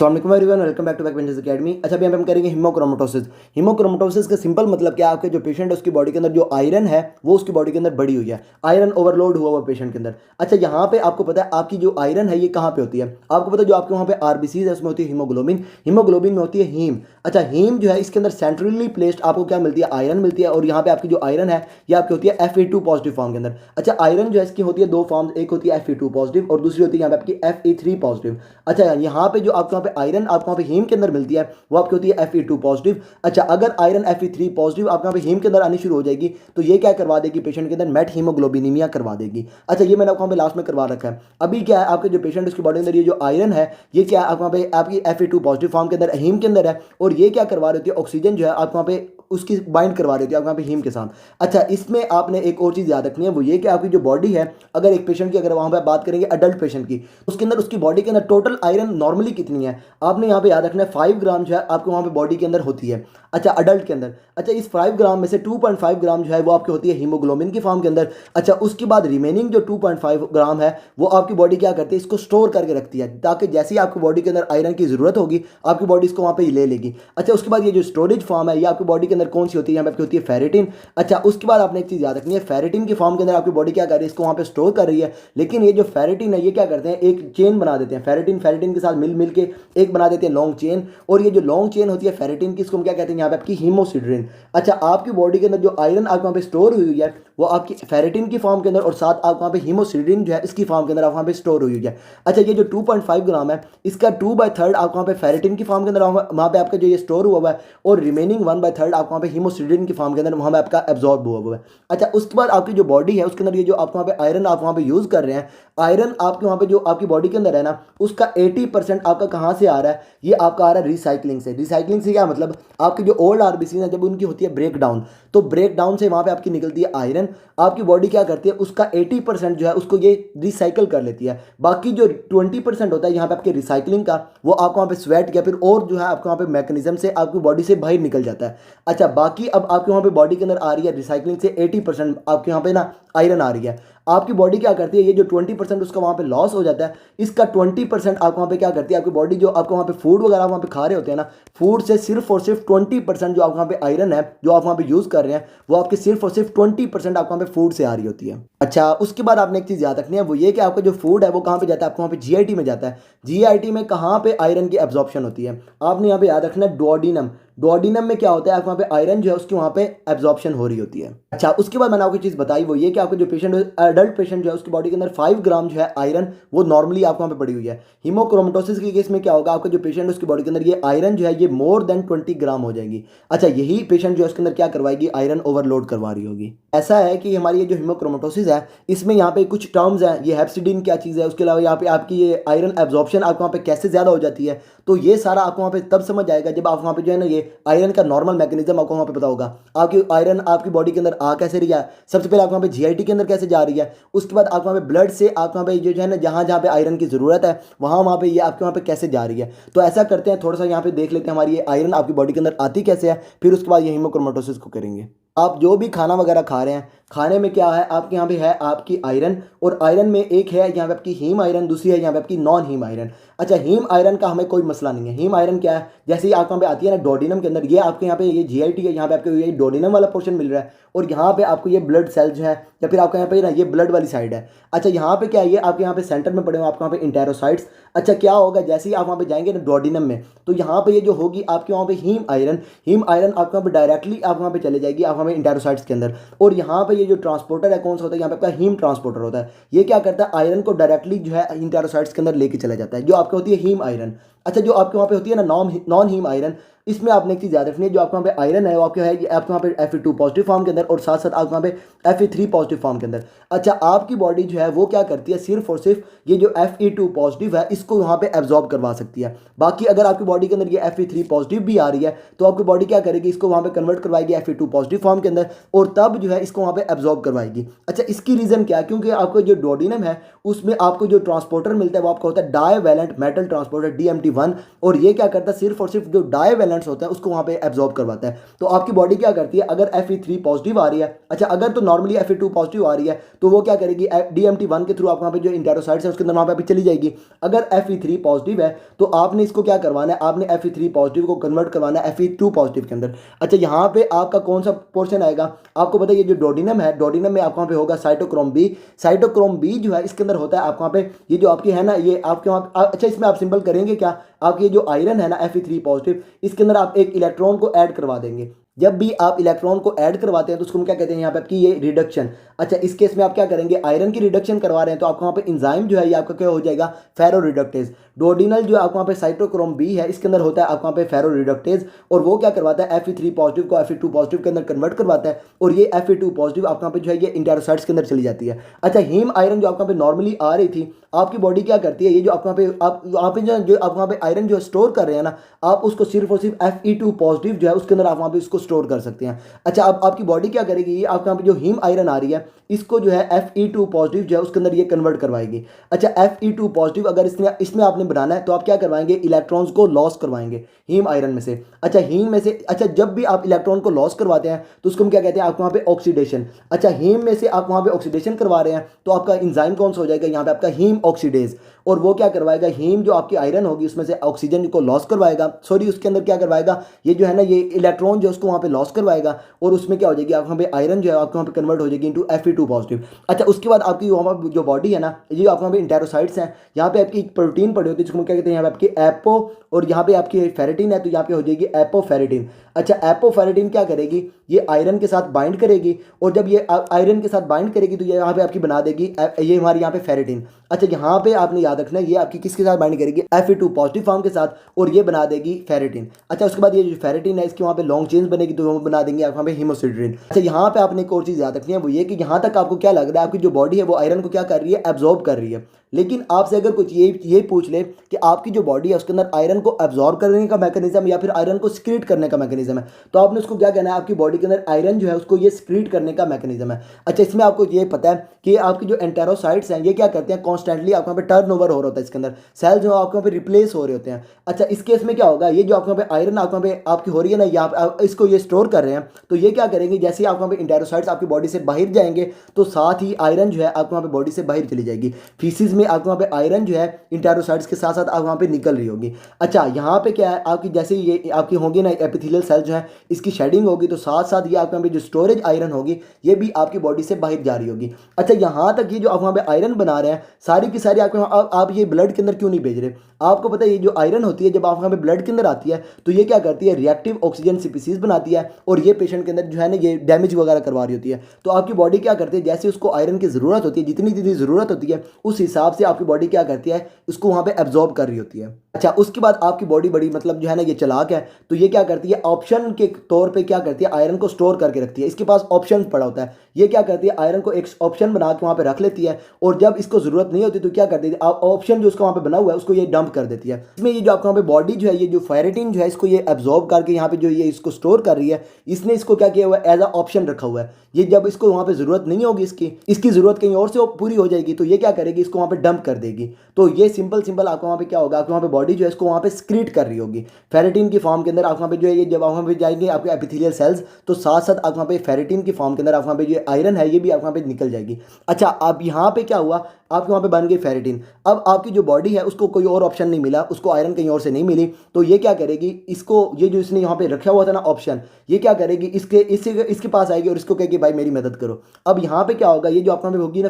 अस्सलाम वालेकुम everyone, welcome back to Backbenchers academy. अच्छा, अभी हम करेंगे हीमोक्रोमेटोसिस। हीमोक्रोमेटोसिस का सिंपल मतलब क्या है, आपके जो पेशेंट है उसकी बॉडी के अंदर जो आयरन है वो उसकी बॉडी के अंदर बढ़ी हुई है, आयरन ओवरलोड हुआ हुआ पेशेंट के अंदर। अच्छा, यहाँ पे आपको पता है आपकी जो आयरन है ये कहाँ पे होती है, आपको पता है जो आपके वहाँ पे आरबीसीज है उसमें होती है हीमोग्लोबिन, हीमोग्लोबिन में होती है हीम। अच्छा, हीम जो है इसके अंदर सेंट्रली प्लेस्ड आपको क्या मिलती है, आयरन मिलती है। और यहाँ पे आपकी जो आयरन है ये आपकी होती है Fe2 पॉजिटिव फॉर्म के अंदर। अच्छा, आयरन जो है इसकी होती है दो फॉर्म्स, एक होती है Fe2 पॉजिटिव और दूसरी होती है यहाँ पे आपकी Fe3 पॉजिटिव। अच्छा, यहाँ पे जो आपको यहाँ पे आयरन आपको वहाँ पे हीम के अंदर मिलती है वो आपकी होती है Fe2 पॉजिटिव। अच्छा, अगर आयरन Fe3 पॉजिटिव आपको यहाँ पे हीम के अंदर आनी शुरू हो जाएगी तो ये क्या करवा देगी, पेशेंट के अंदर मेट हीमोग्लोबिनीमिया करवा देगी। अच्छा, ये मैंने आपको यहाँ पे लास्ट में करवा रखा है। अभी क्या है, आपके जो पेशेंट उसकी बॉडी के अंदर ये जो आयरन है ये क्या है, आपको वहाँ पे आपकी Fe2 पॉजिटिव फॉर्म के अंदर हीम के अंदर है, और ये क्या करवा रही होती है, ऑक्सीजन जो है आपको वहाँ पे उसकी बाइंड करवा रही होती है आपको वहाँ पे हीम के साथ। अच्छा, इसमें आपने एक और चीज़ याद रखनी है, वो ये कि आपकी जो बॉडी है, अगर एक पेशेंट की अगर वहाँ पे बात करेंगे अडल्ट पेशेंट की, उसके अंदर उसकी बॉडी के अंदर टोटल आयरन नॉर्मली कितनी है, आपने यहाँ पे याद रखना है 5 ग्राम जो है आपको वहाँ पे बॉडी के अंदर होती है। अच्छा, अडल्ट के अंदर। अच्छा, इस 5 ग्राम में से 2.5 ग्राम जो है वो आपकी होती है हीमोग्लोबिन की फॉर्म के अंदर। अच्छा, उसके बाद रिमेनिंग जो 2.5 ग्राम है वो आपकी बॉडी क्या करती है, इसको स्टोर करके रखती है, ताकि जैसे ही आपकी बॉडी के अंदर आयरन की जरूरत होगी आपकी बॉडी इसको वहाँ पे ले लेगी। अच्छा, उसके बाद ये जो स्टोरेज फॉर्म है ये आपकी बॉडी के अंदर कौन सी होती है, यहाँ पे आपकी होती है फेरेटिन। अच्छा, उसके बाद आपने एक चीज़ याद रखनी है, फेरेटिन की फॉर्म के अंदर आपकी बॉडी क्या कर रही है, इसको वहाँ पे स्टोर कर रही है। लेकिन ये जो फेरेटिन है ये क्या करते हैं, एक चेन बना देते हैं, फेरेटिन फेरेटिन के साथ मिल मिल के एक बना देते हैं लॉन्ग चेन। और ये जो लॉन्ग चेन होती है फेरेटिन की, इसको हम क्या कहते हैं यहाँ पे आपकी हीमोसिड्रिन। अच्छा, आपकी बॉडी के अंदर जो आयरन आपके वहाँ पे स्टोर हुई है वो आपकी फेरेटिन की फॉर्म के अंदर और साथ आप वहाँ पे हीमोसिड्रिन जो है इसकी फॉर्म के अंदर आप वहाँ पे स्टोर हुई है। अच्छा, ये जो 2.5 ग्राम है इसका 2/3 आपको वहाँ पे फेरेटिन की फॉर्म के अंदर वहाँ पे आपका जो ये स्टोर हुआ है, और रिमेनिंग 1/3 आपको वहाँ पे हीमोसिड्रिन की फॉर्म के अंदर वहाँ पे आपका एब्जॉर्ब हुआ है। अच्छा, उसके बाद आपकी जो बॉडी है उसके अंदर ये जो आपको वहाँ पे आयरन आप वहाँ पे यूज़ कर रहे हैं, आयरन आपके वहाँ पे जो आपकी बॉडी के अंदर है ना उसका 80% आपका कहाँ से आ रहा है, ये आपका आ रहा है रिसाइकलिंग से। रिसाइकलिंग से क्या मतलब, आपकी जो ओल्ड आरबीसी है जब उनकी होती है ब्रेक डाउन, तो ब्रेक डाउन से वहाँ पे आपकी निकलती है आयरन, आपकी बॉडी क्या करती है उसका 80% जो है उसको ये रिसाइकल कर लेती है। बाकी जो 20% होता है यहाँ पे आपके रिसाइकलिंग का, वो आपको वहाँ पे स्वेट या फिर और जो है आपको वहाँ पे मैकेनिज्म से आपकी बॉडी से बाहर निकल जाता है। अच्छा, बाकी अब आपके वहाँ पे बॉडी के अंदर आ रही है रिसाइकलिंग से 80% आपके यहाँ पे ना आयरन आ रही है। आपकी बॉडी क्या करती है, ये जो 20% उसका वहाँ पे लॉस हो जाता है, इसका 20% आपको वहाँ पे क्या करती है, आपकी बॉडी जो आपको वहाँ पे फूड वगैरह वहाँ पे खा रहे होते हैं ना, फूड से सिर्फ और सिर्फ 20% जो आप वहाँ पे आयरन है जो आप वहाँ पे यूज़ कर रहे हैं वो आपके सिर्फ और सिर्फ 20% आपको वहाँ पे फूड से आ रही होती है। अच्छा, उसके बाद आपने एक चीज़ याद रखनी है, वो ये कि आपका जो फूड है वो कहाँ पे जाता है, आपको वहाँ पे जीआईटी में जाता है। जीआईटी में कहाँ पे आयरन की एब्जॉर्प्शन होती है, आपने यहाँ पे याद रखना है डुओडेनम। डुओडेनम में क्या होता है, आपको वहाँ पे आयरन जो है उसकी वहाँ पे एब्जॉर्प्शन हो रही होती है। अच्छा, उसके बाद मैंने आपको चीज़ बताई वो ये कि आपको जो पेशेंट अडल्ट पेशेंट जो है उसकी बॉडी के अंदर 5 ग्राम जो है आयरन वो नॉर्मली आपको वहाँ पे पड़ी हुई है। हीमोक्रोमेटोसिस के केस में क्या होगा, आपका जो पेशेंट उसकी बॉडी के अंदर ये आयरन जो है ये मोर देन 20 ग्राम हो जाएगी। अच्छा, यही पेशेंट जो है उसके अंदर क्या करवाएगी, आयरन ओवरलोड करवा रही होगी। ऐसा है कि हमारी ये जो हीमोक्रोमेटोसिस है इसमें यहाँ पे कुछ टर्म्स हैं, ये हेप्सिडिन क्या चीज़ है, उसके अलावा यहाँ पे आपकी ये आयरन एब्जॉर्प्शन आपको वहाँ पे कैसे ज़्यादा हो जाती है, तो ये सारा आपको वहाँ पे तब समझ आएगा जब आप वहाँ पे जो है ना ये आयरन का नॉर्मल मैकेनिज्म आपको वहाँ पे पता होगा। आपकी आयरन आपकी बॉडी के अंदर आ कैसे रही है, सबसे पहले आपको वहाँ पे जीआईटी के अंदर कैसे जा रही है, उसके बाद आपको वहाँ पे ब्लड से आप वहाँ पे जो है ना जहाँ जहाँ पे आयरन की ज़रूरत है वहाँ पे ये आपके वहाँ पे कैसे जा रही है। तो ऐसा करते हैं, थोड़ा सा यहाँ पे देख लेते हैं हमारी ये आयरन आपकी बॉडी के अंदर आती कैसे है, फिर उसके बाद ये हीमोक्रोमेटोसिस को करेंगे। आप जो भी खाना वगैरह खा रहे हैं, खाने में क्या है आपके यहाँ पे है आपकी आयरन, और आयरन में एक है यहाँ पे आपकी हीम आयरन, दूसरी है यहाँ पे आपकी नॉन हीम आयरन। अच्छा, हीम आयरन का हमें कोई मसला नहीं है। हीम आयरन क्या है, जैसे ही आपको यहाँ पे आती है ना डोडिनम के अंदर, ये आपके यहाँ पे ये जीआईटी है, यहाँ पे आपको ये डोडिनम वाला पोर्शन मिल रहा है, और यहाँ पे आपको ये ब्लड सेल जो है या फिर आपका यहाँ पे ना ये ब्लड वाली साइड है। अच्छा, यहाँ पे क्या है, ये आपके यहाँ पे सेंटर में पड़े हुए आपके यहाँ पे इंटेरोसाइट्स। अच्छा, क्या होगा जैसे ही आप वहाँ पे जाएंगे ना डोडिनम में, तो यहाँ पे ये जो होगी आपके वहाँ पे हीम आयरन आपके वहाँ पे डायरेक्टली आप वहाँ पे चले जाएगी आप वहाँ पे इंटेरोसाइट्स के अंदर। और यहाँ पे ये जो ट्रांसपोर्टर है कौन सा होता है, यहाँ पे आपका हीम ट्रांसपोर्टर होता है। ये क्या करता है, आयरन को डायरेक्टली जो है इंटेरोसाइट्स के अंदर लेके चला जाता है, जो आपकी होती है हीम आयरन। अच्छा, जो आपके वहाँ पे होती है ना नॉन हीम आयरन, इसमें आपने एक चीज़ याद रखनी है, जो आपके वहाँ पे आयरन है वो आपके है आपके वहाँ पे Fe2 पॉजिटिव फॉर्म के अंदर और साथ साथ आपके वहाँ पे Fe3 पॉजिटिव फॉर्म के अंदर। अच्छा, आपकी बॉडी जो है वो क्या करती है, सिर्फ और सिर्फ ये जो Fe2 पॉजिटिव है इसको वहाँ पे एब्जॉर्ब करवा सकती है। बाकी अगर आपकी बॉडी के अंदर ये Fe3 पॉजिटिव भी आ रही है तो आपकी बॉडी क्या करेगी, इसको वहाँ पे कन्वर्ट करवाएगी Fe2 पॉजिटिव फॉर्म के अंदर, और तब जो है इसको वहाँ पे एब्जॉर्ब करवाएगी। अच्छा, इसकी रीज़न क्या है, क्योंकि आपको जो डोडिनम है उसमें आपको जो ट्रांसपोर्टर मिलता है वो आपका होता है divalent metal transporter DMT DMT1, और ये क्या करता है सिर्फ और सिर्फ जो डाईवैलेंट्स होता है उसको वहाँ पे एब्जॉर्ब करवाता है। तो आपकी बॉडी क्या करती है, अगर Fe3 पॉजिटिव आ रही है, अच्छा अगर तो नॉर्मली Fe2 पॉजिटिव आ रही है तो वो क्या करेगी, DMT1 के थ्रू आप वहाँ पे जो इंटेरोसाइट्स है उसके अंदर वहाँ पे चली जाएगी। अगर Fe3 पॉजिटिव है तो आपने इसको क्या करवाना है, आपने Fe3 पॉजिटिव को कन्वर्ट करवाना है Fe2 पॉजिटिव के अंदर। अच्छा यहाँ पे आपका कौन सा पोर्शन आएगा, आपको पता है ये जो डोडिनम है, डोडिनम में आपको वहाँ पे होगा साइटोक्रोम बी। साइटोक्रोम बी जो है इसके अंदर होता है आपको वहाँ पे ये जो आपकी है ना ये आपके वहाँ, अच्छा इसमें आप सिंपल करेंगे क्या, आपकी जो आयरन है ना Fe3 पॉजिटिव, इसके अंदर आप एक इलेक्ट्रॉन को ऐड करवा देंगे। जब भी आप इलेक्ट्रॉन को ऐड करवाते हैं तो उसको हम क्या कहते हैं यहाँ पे आपकी ये रिडक्शन। अच्छा इस केस में आप क्या करेंगे, आयरन की रिडक्शन करवा रहे हैं तो आपको वहाँ पे इंजाइम जो है ये आपका क्या हो जाएगा, फेरो रिडक्टेज। डोडिनल जो आपको वहाँ पे साइटोक्रोम बी है इसके अंदर होता है आपको वहाँ पे फेरो रिडक्टेज, और वो क्या करवाता है Fe3 पॉजिटिव को Fe2 पॉजिटिव के अंदर कन्वर्ट करवाता है, और ये Fe2 पॉजिटिव आपको वहाँ पे जो है ये इंटेरोसाइट्स के अंदर चली जाती है। अच्छा हीम आयरन जो आपको वहाँ पे नॉर्मली आ रही थी, आपकी बॉडी क्या करती है, ये जो आपको वहाँ पे आप वहाँ पे जो आप वहाँ पे आयरन जो स्टोर कर रहे हैं ना, आप उसको सिर्फ और सिर्फ Fe2 पॉजिटिव जो है उसके अंदर आप वहाँ पे उसको स्टोर कर सकते हैं। अच्छा अब आपकी बॉडी क्या करेगी, ये आपके यहाँ पे जो हीम आयरन आ रही है इसको जो है Fe2 पॉजिटिव जो है उसके अंदर ये कन्वर्ट करवाएगी। अच्छा Fe2 पॉजिटिव अगर इसमें आपने बनाना है तो आप क्या करवाएंगे, इलेक्ट्रॉन्स को लॉस करवाएंगे हीम आयरन में से। अच्छा हीम में से, अच्छा जब भी आप इलेक्ट्रॉन को लॉस करवाते हैं तो उसको हम क्या कहते हैं, आपको वहाँ पे ऑक्सीडेशन। अच्छा हीम में से आप वहाँ पे ऑक्सीडेशन करवा रहे हैं तो आपका इंजाइम कौन सा हो जाएगा, यहाँ पे आपका हीम ऑक्सीडेज, और वो क्या करवाएगा, हीम जो आपकी आयरन होगी उसमें से ऑक्सीजन को लॉस करवाएगा, सॉरी उसके अंदर क्या करवाएगा, ये जो है ना ये इलेक्ट्रॉन जो उसको वहाँ पे लॉस करवाएगा, और उसमें क्या हो जाएगी, आप वहाँ पे आयरन जो है आपको वहाँ पे कन्वर्ट हो जाएगी इनटू Fe2 पॉजिटिव। अच्छा उसके बाद आपकी वहाँ पे जो बॉडी है ना, ये आपको वहाँ पे इंटेरोसाइट्स हैं, यहाँ पे आपकी एक प्रोटीन पड़ी होती है जिसको हम क्या कहते हैं, यहाँ पे आपकी एपो, और यहाँ पे आपकी फेरेटिन है तो यहाँ पे हो जाएगी एपोफेरेटिन। अच्छा एपोफेरेटिन क्या करेगी, ये आयरन के साथ बाइंड करेगी, और जब ये आयरन के साथ बाइंड करेगी तो ये यहाँ पे आपकी बना देगी ये हमारी यहाँ पे फेरेटिन। अच्छा यहाँ पे आपने याद रखना है ये आपकी किसके साथ बाइंड करेगी, Fe2 पॉजिटिव फॉर्म के साथ, और ये बना देगी फेरेटिन। अच्छा उसके बाद ये जो फेरेटिन है इसकी वहाँ पे लॉन्ग चेन्स बनेगी तो वो बना देंगे आप वहाँ पे हीमोसिडेरिन। अच्छा यहाँ पे आपने एक और चीज़ याद रखनी है, वो ये कि यहाँ तक आपको क्या लग रहा है, आपकी जो बॉडी है वो आयरन को क्या कर रही है, एब्जॉर्ब कर रही है। लेकिन आपसे अगर कुछ ये पूछ ले कि आपकी जो बॉडी है उसके अंदर आयरन को एब्जॉर्ब करने का मैकेनिज्म या फिर आयरन को सिक्रीट करने का मैकेनिज्म है, तो आपने उसको क्या कहना है, आपकी बॉडी के अंदर आयरन जो है उसको ये सिक्रीट करने का मैकेनिज्म है। अच्छा इसमें आपको ये पता है कि आपकी जो एंटेरोसाइट्स हैं ये क्या करते हैं, कॉन्स्टेंटली आपको वहाँ पे टर्नओवर हो रहा होता है, इसके अंदर सेल जो आपको वहाँ पे रिप्लेस हो रहे होते हैं। अच्छा इस केस में क्या होगा, ये जो आपको वहाँ पे आयरन आपको वहाँ पे आपकी हो रही है ना, ये आप इसको ये स्टोर कर रहे हैं, तो ये क्या करेंगे, जैसे ही आपको वहाँ पे इंटेरोसाइट्स आपकी बॉडी से बाहर जाएंगे तो साथ ही आयरन जो है आपको वहाँ पे बॉडी से बाहर चली जाएगी। फीसिस में आपको वहाँ पे आयरन जो है इंटेरोसाइट्स के साथ साथ आप वहाँ पे निकल रही होगी। अच्छा यहाँ पे क्या है, आपकी जैसे ये आपकी होगी ना एपिथेलियल सेल जो है इसकी शेडिंग होगी तो साथ साथ ये आपके यहाँ पे जो स्टोरेज आयरन होगी ये भी आपकी बॉडी से बाहर जा रही होगी। अच्छा यहाँ तक ये जो आप वहाँ पे आयरन बना रहे हैं सारी की सारी आपके आप ये ब्लड के अंदर क्यों नहीं भेज रहे, आपको पता है ये जो आयरन होती है जब आप वहाँ पे ब्लड के अंदर आती है तो ये क्या करती है, रिएक्टिव ऑक्सीजन स्पीसीज बनाती है, और ये पेशेंट के अंदर जो है ना ये डैमेज वगैरह करवा रही होती है। तो आपकी बॉडी क्या करती है, जैसे उसको आयरन की ज़रूरत होती है, जितनी जितनी ज़रूरत होती है उस हिसाब से आपकी बॉडी क्या करती है, उसको वहाँ पे एब्जॉर्ब कर रही होती है। अच्छा उसके बाद आपकी बॉडी बड़ी मतलब जो है ना ये चालाक है, तो ये क्या करती है, ऑप्शन के तौर पे क्या करती है, आयरन को स्टोर करके रखती है, इसके पास ऑप्शन पड़ा होता है। ये क्या करती है, आयरन को एक ऑप्शन बना के वहाँ पे रख लेती है, और जब इसको ज़रूरत नहीं होती तो क्या करती है, ऑप्शन जो उसका वहाँ पे बना हुआ है उसको ये डंप कर देती है। इसमें ये जो आपका वहाँ पे बॉडी जो है ये जो फेरेटिन जो है इसको ये एब्जॉर्ब करके यहाँ पे जो ये इसको स्टोर कर रही है, इसने इसको क्या किया हुआ है, एज अ ऑप्शन रखा हुआ है। ये जब इसको वहाँ पे ज़रूरत नहीं होगी इसकी ज़रूरत कहीं और से पूरी हो जाएगी तो ये क्या करेगी, इसको वहाँ पे डंप कर देगी। तो ये सिंपल आपको वहाँ पे क्या होगा, आपको वहाँ पे बॉडी जो है इसको वहाँ पे सिक्रीट कर रही होगी फेरेटिन की फॉर्म के अंदर। आप वहाँ पे जो है ये जब आप वहाँ पे जाएंगे आपके एपिथेलियल सेल्स तो साथ साथ आप वहाँ पे फेरेटिन की फॉर्म के अंदर आप वहाँ पे जो आयरन है ये भी आप वहाँ पे निकल जाएगी। अच्छा अब यहाँ पे क्या हुआ, आपके वहाँ पे बन गई फेरेटिन। अब आपकी जो बॉडी है उसको कोई और ऑप्शन नहीं मिला, उसको आयरन कहीं और से नहीं मिली, तो ये क्या करेगी, इसको ये जो इसने यहाँ पे रखा हुआ था ना ऑप्शन, ये क्या करेगी, इसके पास आएगी और इसको कहेगी भाई मेरी मदद करो। अब यहाँ पे क्या होगा, ये जो आपके वहाँ पे होगी ना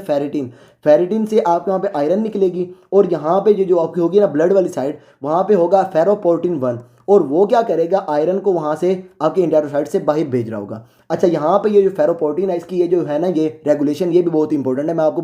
फेरेटिन से आपके वहाँ पे आयरन निकलेगी, और यहाँ पे जो आपकी होगी ना ब्लड वाली साइड वहाँ पे होगा फेरोपोर्टिन 1, और वो क्या करेगा, आयरन को वहाँ से आपके इंटेरोसाइट से बाहर भेज रहा होगा। अच्छा यहाँ पे ये जो फेरोपोर्टिन है इसकी ये जो है ना ये रेगुलेशन ये भी बहुत इंपॉर्टेंट है, मैं आपको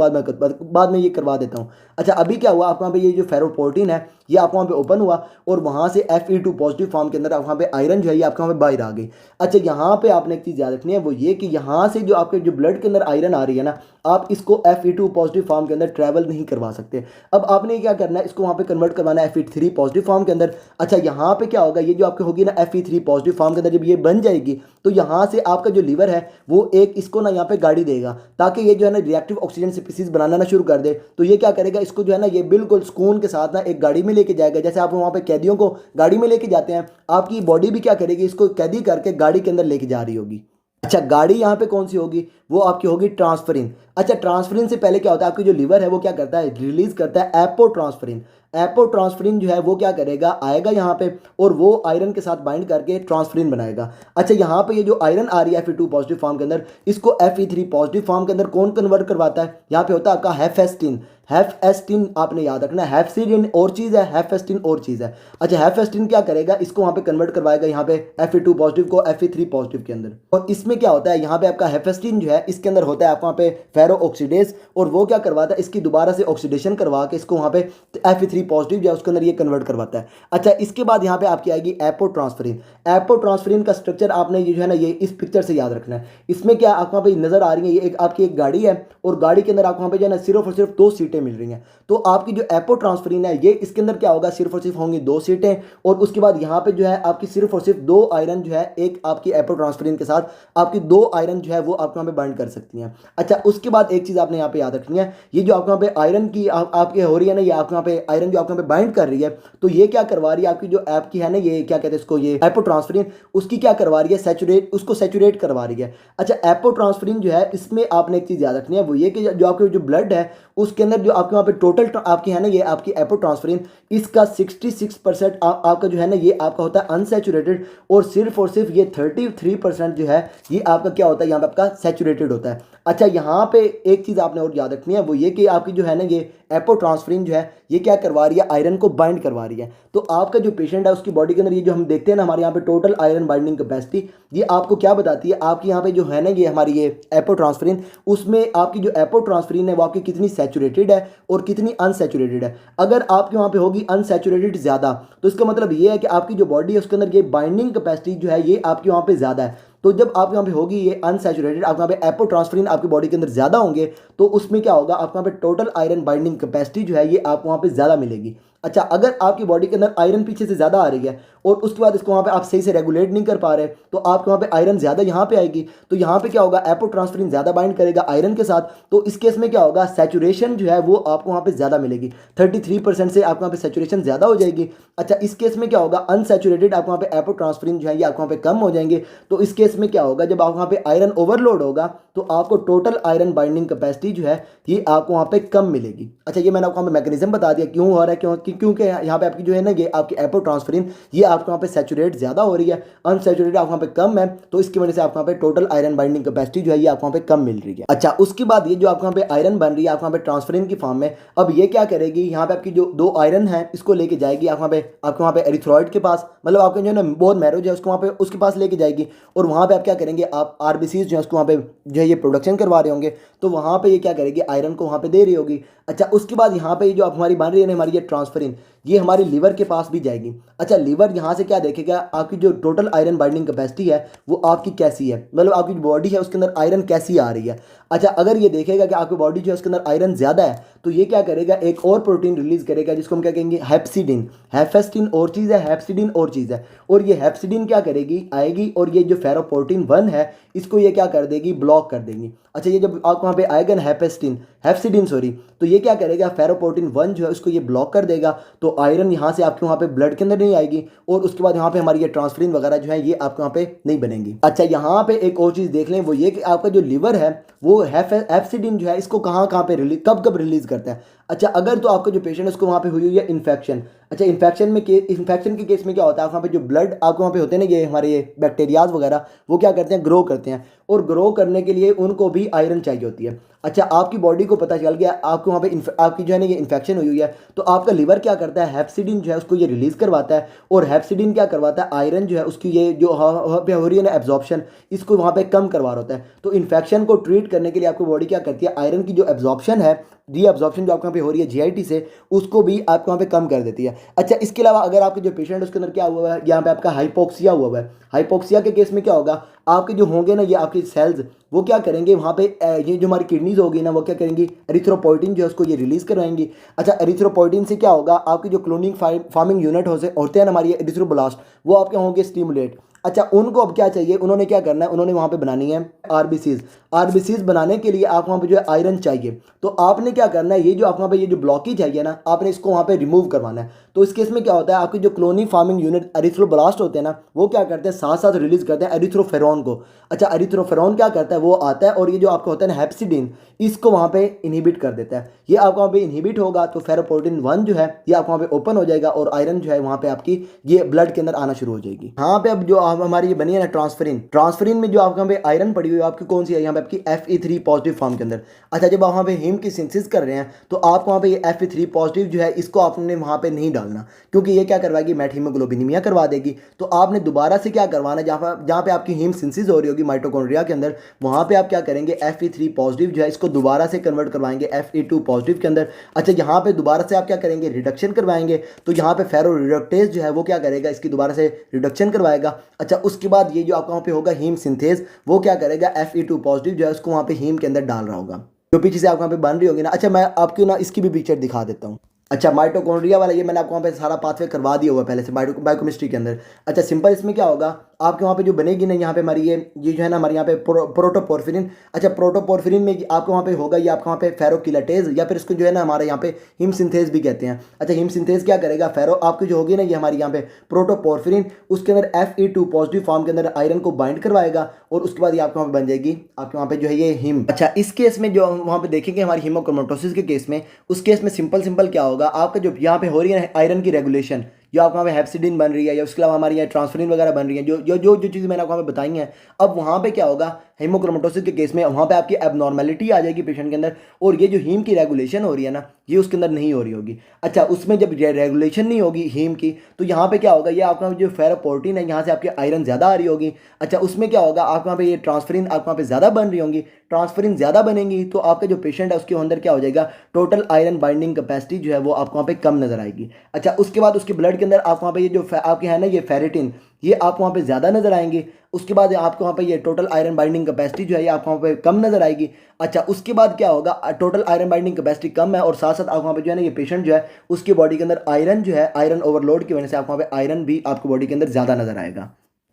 बाद में ये करवा देता हूँ। अच्छा अभी क्या हुआ, आपको वहाँ पे ये जो फेरोपोर्टिन है ये आपको वहाँ पे ओपन हुआ, और वहाँ से Fe2 पॉजिटिव फॉर्म के अंदर वहाँ पे आयरन जो है ये आपके वहाँ पे बाहर आ गई। अच्छा यहाँ पे आपने एक चीज़ याद रखनी है, वो ये कि यहाँ से जो आपके जो ब्लड के अंदर आयरन आ रही है ना, आप इसको Fe2 पॉजिटिव फॉर्म के अंदर ट्रैवल नहीं करवा सकते। अब आपने क्या करना है, इसको वहाँ पे कन्वर्ट करवाना है Fe3 पॉजिटिव फॉर्म के अंदर। अच्छा यहाँ पे क्या होगा, ये जो आपकी होगी ना Fe3 पॉजिटिव फॉर्म के अंदर जब ये बन जाएगी तो यहाँ से आपका जो लीवर है वो एक इसको ना यहाँ पे गाड़ी देगा ताकि ये जो है ना रिएक्टिव ऑक्सीजन स्पीसीज बनाना ना शुरू कर दे। तो ये क्या करेगा, इसको जो है ना ये बिल्कुल सुकून के साथ ना एक गाड़ी में लेके जाएगा। जैसे आप वहाँ पे कैदियों को गाड़ी में लेके जाते हैं, आपकी बॉडी भी क्या करेगी, इसको कैदी करके गाड़ी के अंदर लेके जा रही होगी। अच्छा, गाड़ी यहाँ पे कौन सी होगी, वो आपकी होगी ट्रांसफरिन। अच्छा, ट्रांसफरिन से पहले क्या होता है, आपकी जो लिवर है वो क्या करता है, रिलीज करता है एपोट्रांसफरिन। एपोट्रांसफरिन जो है वो क्या करेगा, आएगा यहाँ पे और वो आयरन के साथ बाइंड करके ट्रांसफरिन बनाएगा। अच्छा, यहाँ पे ये जो आयरन आ रही है Fe2 पॉजिटिव फॉर्म के अंदर, इसको Fe3 पॉजिटिव फॉर्म के अंदर कौन कन्वर्ट करवाता है, यहाँ पे होता है आपका हेफेस्टिन। हेफेस्टिन आपने याद रखना है, हेफसिडिन और चीज़ है, हेफेस्टिन और चीज़ है। अच्छा, हेफेस्टिन क्या करेगा, इसको वहाँ पे कन्वर्ट करवाएगा यहाँ पे Fe2 पॉजिटिव को Fe3 पॉजिटिव के अंदर। और इसमें क्या होता है, यहाँ पे आपका हेफेस्टिन जो है इसके अंदर होता है आपको वहाँ पे फेरो ऑक्सीडेज, और वो क्या करवाता है, इसकी दोबारा से ऑक्सीडेशन करवा के इसको वहाँ पे Fe3 पॉजिटिव जो है उसके अंदर ये कन्वर्ट करवाता है। अच्छा, इसके बाद यहाँ पे आपकी आएगी एपोट्रांसफरिन। एपोट्रांसफरिन का स्ट्रक्चर आपने ये जो है ना ये इस पिक्चर से याद रखना है। इसमें क्या आपको वहाँ पे नजर आ रही है, ये एक आपकी एक गाड़ी है और गाड़ी के अंदर आपको वहाँ पे जो है ना सिर्फ और सिर्फ 2 सीटें मिल रही हैं। तो आपकी जो एपोट्रांसफरिन है ये इसके अंदर क्या होगा, सिर्फ और सिर्फ होंगी 2 सीटें, और उसके बाद यहाँ पे जो है आपकी सिर्फ और सिर्फ 2 आयरन जो है एक आपकी एपोट्रांसफरिन के साथ आपकी 2 आयरन जो है वो आपको यहाँ पे बाइंड कर सकती हैं। अच्छा, उसके बाद एक चीज़ आपने यहाँ पे याद रखनी है, ये जो आपको यहाँ पे आयरन की आपके हो रही है ना, ये आपको यहाँ पे आयरन जो आपको यहाँ पे बाइंड कर रही है, तो ये क्या करवा रही है, आपकी जो ऐप की है ना, ये क्या कहते हैं इसको, ये एपोट्रांसफरिन, उसकी क्या करवा रही है, सैचुरेट, उसको सैचुरेट करवा रही है। अच्छा, एपोट्रांसफरिन जो है इसमें आपने एक चीज़ याद रखनी है, वो ये कि जो आपके जो ब्लड है उसके अंदर जो आपके वहाँ पे टोटल आपकी है ना ये आपकी एपोट्रांसफरिन, इसका 66% आपका जो है ना ये आपका होता है अनसैचुरेटेड, और सिर्फ ये 33% जो है ये आपका क्या होता है, यहाँ पे आपका सैचुरेटेड होता है। अच्छा, यहाँ पे एक चीज़ आपने और याद रखनी है, वो ये कि आपकी जो है ना ये एपोट्रांसफरिन जो है ये क्या करवा रही है, आयरन को बाइंड करवा रही है। तो आपका जो पेशेंट है उसकी बॉडी के अंदर ये जो हम देखते हैं ना हमारे यहाँ पे टोटल आयरन बाइंडिंग कैपेसिटी, ये आपको क्या बताती है, आपकी यहाँ पे जो है ना ये हमारी ये एपोट्रांसफरिन, उसमें आपकी जो एपोट्रांसफरिन है वो आपकी कितनी सैचुरेटेड है और कितनी अनसैचुरेटेड है। अगर आपके वहाँ पे होगी अनसैचुरेटेड ज़्यादा, तो इसका मतलब ये है कि आपकी जो बॉडी है उसके अंदर ये बाइंडिंग कैपेसिटी जो है ये आपके वहाँ पे ज़्यादा है। तो जब आप यहाँ पे होगी ये अनसैचुरेटेड, आप यहाँ पे एपोट्रांसफरिन आपकी बॉडी के अंदर ज़्यादा होंगे, तो उसमें क्या होगा, आपको यहाँ पे टोटल आयरन बाइंडिंग कैपेसिटी जो है ये आपको वहाँ पे ज़्यादा मिलेगी। अच्छा, अगर आपकी बॉडी के अंदर आयरन पीछे से ज़्यादा आ रही है और उसके बाद इसको वहाँ पे आप सही से रेगुलेट नहीं कर पा रहे, तो आपके वहाँ पे आयरन ज़्यादा यहाँ पे आएगी, तो यहाँ पे क्या होगा, एपोट्रांसफरिन ज़्यादा बाइंड करेगा आयरन के साथ, तो इस केस में क्या होगा, सैचुरेशन जो है वो आपको वहाँ पे ज़्यादा मिलेगी, 33% से आपको वहाँ पे सैचुरेशन ज़्यादा हो जाएगी। अच्छा, इस केस में क्या होगा, अनसैचुरेटेड आपको वहाँ पे एपोट्रांसफरिन जो है ये आपको वहाँ पे कम हो जाएंगे। तो इस केस में क्या होगा, जब आप वहाँ पे आयरन ओवरलोड होगा तो आपको टोटल आयरन बाइंडिंग कैपेसिटी जो है ये आपको वहाँ पे कम मिलेगी। अच्छा, ये मैंने आपको वहाँ पे मैकेनिज्म बता दिया क्यों हो रहा है, क्योंकि यहाँ पे आपकी जो है ना ये आपकी एपोट्रांसफरिन ये आपको वहाँ पे सैचुरेट ज़्यादा हो रही है, अनसैचुरेटेड आपको वहाँ पे कम है, तो इसकी वजह से आपको वहाँ पे टोटल आयरन बाइंडिंग कैपेसिटी जो है ये आपको वहाँ पे कम मिल रही है। अच्छा, उसके बाद ये जो आपको वहाँ पे आयरन बन रही है आपको वहाँ पे ट्रांसफरिन की फॉर्म में, अब ये क्या करेगी, यहाँ पे आपकी जो 2 आयरन है इसको लेके जाएगी आप वहाँ पे आपके वहाँ पे एरिथ्रॉइड के पास, मतलब आपके जो है ना बोन मैरो जो है उसको वहाँ पे उसके पास लेके जाएगी, और वहाँ पे आप क्या करेंगे, आप आरबीसीज जो है उसको वहाँ पे जो है ये प्रोडक्शन करवा रहे होंगे, तो वहाँ पे ये क्या करेगी, आयरन को वहाँ पे दे रही होगी। अच्छा, उसके बाद यहाँ पे जो हमारी बन रही है ना हमारी ये ट्रांसफरिन, ये हमारी लीवर के पास भी जाएगी। अच्छा, लीवर यहाँ से क्या देखेगा, आपकी जो टोटल आयरन बाइंडिंग कैपेसिटी है वो आपकी कैसी है, मतलब आपकी जो बॉडी है उसके अंदर आयरन कैसी आ रही है। अच्छा, अगर ये देखेगा कि आपकी बॉडी जो है उसके अंदर आयरन ज़्यादा है, तो ये क्या करेगा, एक और प्रोटीन रिलीज करेगा जिसको हम क्या कहेंगे, हेप्सिडिन। हेफेस्टिन और चीज़ है, हेप्सिडिन और चीज़ है, और ये हेप्सिडिन क्या करेगी, आएगी और ये जो फेरोपोर्टिन 1 है इसको ये क्या कर देगी, ब्लॉक कर देगी। अच्छा, ये जब आपको वहाँ पे आएगा ना हेप्सिडिन सॉरी, तो ये क्या करेगा, फेरोपोर्टिन 1 जो है उसको ये ब्लॉक कर देगा, तो आयरन यहाँ से आपके वहाँ पे ब्लड के अंदर नहीं आएगी, और उसके बाद यहाँ पे हमारी ये ट्रांसफरिन वगैरह जो है ये आपके वहाँ पे नहीं बनेंगी। अच्छा, यहाँ पे एक और चीज़ देख लें, वो ये कि आपका जो लिवर है वो हेप्सिडिन जो है इसको कहाँ पे रिलीज, कब रिलीज करता है। अच्छा, अगर तो आपका जो पेशेंट है उसको वहाँ पे हुई है इन्फेक्शन। अच्छा, इन्फेक्शन के केस में क्या होता है, वहाँ पे जो ब्लड आपको वहाँ पे होते हैं ना ये हमारे ये बैक्टीरियाज वगैरह, वो क्या करते हैं, ग्रो करते हैं, और ग्रो करने के लिए उनको भी आयरन चाहिए होती है। अच्छा, आपकी बॉडी को पता चल गया आपको वहाँ पे आपकी जो है ना ये इन्फेक्शन हुई है, तो आपका लिवर क्या करता है, हेप्सिडिन जो है उसको ये रिलीज करवाता है, और हेप्सिडिन क्या करवाता है, आयरन जो है उसकी ये जो वहाँ पे हो रही है ना एब्जॉर्प्शन, इसको वहाँ पे कम करवा रहा होता है। तो इन्फेक्शन को ट्रीट करने के लिए आपकी बॉडी क्या करती है, आयरन की जो एब्जॉर्प्शन है, रीअब्जॉर्प्शन जो आपके वहाँ पे हो रही है जीआईटी से, उसको भी आपके वहाँ पे कम कर देती है। अच्छा, इसके अलावा अगर आपके जो पेशेंट उसके अंदर क्या हुआ है, यहाँ पे आपका हाइपोक्सिया हुआ है, हाइपोक्सिया के केस में क्या होगा, आपके जो होंगे ना ये आपके सेल्स वो क्या करेंगे, वहाँ पे ये जो हमारी किडनीज होगी ना वो क्या करेंगी, एरिथ्रोपोइटिन जो है उसको ये रिलीज करवाएंगी। अच्छा, एरिथ्रोपोइटिन से क्या होगा, आपकी जो क्लोनिंग फार्मिंग यूनिट होते हैं ना हमारी एरिथ्रोब्लास्ट, वो आपके होंगे स्टिमुलेट। अच्छा, उनको अब क्या चाहिए, उन्होंने क्या करना है, उन्होंने वहाँ पे बनानी है आरबीसीज। आरबीसीज बनाने के लिए आप वहाँ पे जो है आयरन चाहिए, तो आपने क्या करना है, ये जो आप वहाँ पे ये जो ब्लॉकेज है ना, आपने इसको वहाँ पे रिमूव करवाना है। तो इस केस में क्या होता है, आपकी जो क्लोनी फार्मिंग यूनिट एरिथ्रोब्लास्ट होते हैं ना, वो क्या करते हैं, साथ साथ रिलीज करते हैं एरिथ्रोफेरॉन को। अच्छा, एरिथ्रोफेरॉन क्या करता है, वो आता है और ये जो आपका होता है ना हेप्सिडिन, इसको वहाँ पे इनहिबिट कर देता है। ये आपको वहाँ पे इनहिबिट होगा तो फेरोपोर्टिन 1 जो है ये आपको वहाँ पे ओपन हो जाएगा और आयरन जो है वहाँ पे आपकी ये ब्लड के अंदर आना शुरू हो जाएगी। यहाँ पे अब जो हमारी ये बनी है ना ट्रांसफरिन में जो आपके यहाँ पे आयरन पड़ी हुई है आपकी कौन सी है, यहाँ पे आपकी Fe3 पॉजिटिव फॉर्म के अंदर। अच्छा, जब आप वहाँ पे हीम की सिंथेसिस कर रहे हैं तो आपको वहाँ पे ये Fe3 पॉजिटिव जो है इसको आपने वहाँ पे नहीं डालना, क्योंकि ये क्या करवाएगी, मेटहीमोग्लोबिनीमिया करवा देगी। तो आपने दोबारा से क्या करवाना, जहाँ पे आपकी हीम सिंथेसिस हो रही होगी माइटोकॉन्ड्रिया के अंदर, वहाँ पे आप क्या करेंगे, Fe3 पॉजिटिव जो है इसको दोबारा से कन्वर्ट करवाएंगे Fe2 पॉजिटिव के अंदर। अच्छा, यहाँ पे दोबारा से आप क्या करेंगे, रिडक्शन करवाएंगे, तो यहाँ पे फेरो रिडक्टेज जो है वो क्या करेगा, इसकी दोबारा से रिडक्शन करवाएगा। अच्छा, उसके बाद ये जो आपका वहाँ पे होगा हीम सिंथेज, वो क्या करेगा, Fe2 पॉजिटिव जो है उसको वहाँ पे हीम के अंदर डाल रहा होगा, जो पीछे से आपको वहाँ पे बन रही होगी ना। अच्छा, मैं आपको ना इसकी भी पिक्चर दिखा देता हूँ। अच्छा, माइटोकॉन्ड्रिया वाला ये मैंने आपको वहाँ पे सारा पाथवे करवा दिया हुआ पहले से बायोकेमिस्ट्री के अंदर। अच्छा, सिंपल इसमें क्या होगा, आपके वहाँ पे जो बनेगी ना, यहाँ पे हमारी ये जो है ना हमारे यहाँ पे प्रोटोपोर्फिरिन। अच्छा, प्रोटोपोर्फिरिन में आपको वहाँ पे होगा ये आपका वहाँ पे फेरोकिलेटेज, या फिर इसको जो है ना हमारे यहाँ पे हिम सिंथेज भी कहते हैं। अच्छा, हिम सिंथेज क्या करेगा, फेरो आपकी जो होगी ना ये हमारी यहाँ पे प्रोटोपोर्फिरिन, उसके अंदर Fe2 पॉजिटिव फॉर्म के अंदर आयरन को बाइंड करवाएगा और उसके बाद ये आपके वहाँ पे बन जाएगी आपके वहाँ पे जो है ये हिम। अच्छा, इस केस में जो वहाँ पे देखेंगे हमारी हीमोक्रोमेटोसिस के केस में, उस केस में सिंपल क्या होगा, आपका जो यहाँ पे हो रही है आयरन की रेगुलेशन, जो आपको वहाँ पे हेप्सिडिन बन रही है या उसके अलावा हमारी यहाँ ट्रांसफरिन वगैरह बन रही है, जो चीज़ मैंने आपको वहाँ पे बताई हैं, अब वहाँ पे क्या होगा, हीमोक्रोमेटोसिस के केस में वहाँ पे आपकी एबनॉर्मेलिटी आ जाएगी पेशेंट के अंदर, और ये जो हीम की रेगुलेशन हो रही है ना, ये उसके अंदर नहीं हो रही होगी। अच्छा, उसमें जब रेगुलेशन नहीं होगी हीम की, तो यहाँ पे क्या होगा, ये आपका जो फेरोपोर्टिन है यहाँ से आपकी आयरन ज़्यादा आ रही होगी। अच्छा, उसमें क्या होगा, आपको वहाँ पे ये ट्रांसफरिन आपको वहाँ पे ज़्यादा बन रही होंगी। ट्रांसफरिन ज़्यादा बनेंगी तो आपका जो पेशेंट है उसके अंदर क्या हो जाएगा, टोटल आयरन बाइंडिंग कैपेसिटी जो है वो आपको वहाँ पे कम नजर आएगी। अच्छा, उसके बाद उसके ब्लड के अंदर आपको वहाँ पे ये जो आपके है ना ये फेरिटिन, ये आपको वहाँ पे ज़्यादा नजर आएंगे। उसके बाद आपको वहाँ पे ये टोटल आयरन बाइंडिंग कैपेसिटी जो है ये आपको वहाँ पे कम नजर आएगी। अच्छा, उसके बाद क्या होगा, टोटल आयरन बाइंडिंग कैपेसिटी कम है और साथ साथ आपको वहाँ पे जो है ना ये पेशेंट जो है उसकी बॉडी के अंदर आयरन जो है, आयरन ओवरलोड की वजह से आपको वहाँ पे आयरन भी आपको बॉडी के अंदर ज़्यादा नजर आएगा।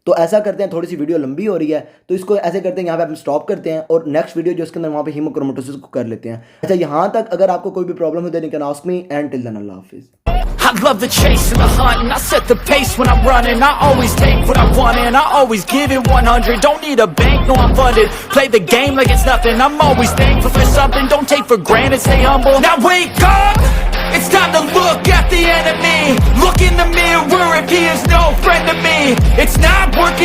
तो ऐसा करते हैं, थोड़ी सी वीडियो लंबी हो रही है तो इसको ऐसे करते हैं, यहाँ पे हम स्टॉप करते हैं और नेक्स्ट वीडियो जो इसके अंदर वहाँ पे हीमोक्रोमेटोसिस को कर लेते हैं। अच्छा, यहाँ तक अगर आपको कोई भी प्रॉब्लम हो then you can ask me and till then अल्लाह हाफिज़। I love the chase and the hunt, and I set the pace when I'm running. I always take what I want and I always give it 100. Don't need a bank, no I'm funded. Play the game like it's nothing. I'm always thankful for something. Don't take for granted, stay humble. Now wake up, it's time to look at the enemy. Look in the mirror if he is no friend to me. It's not working.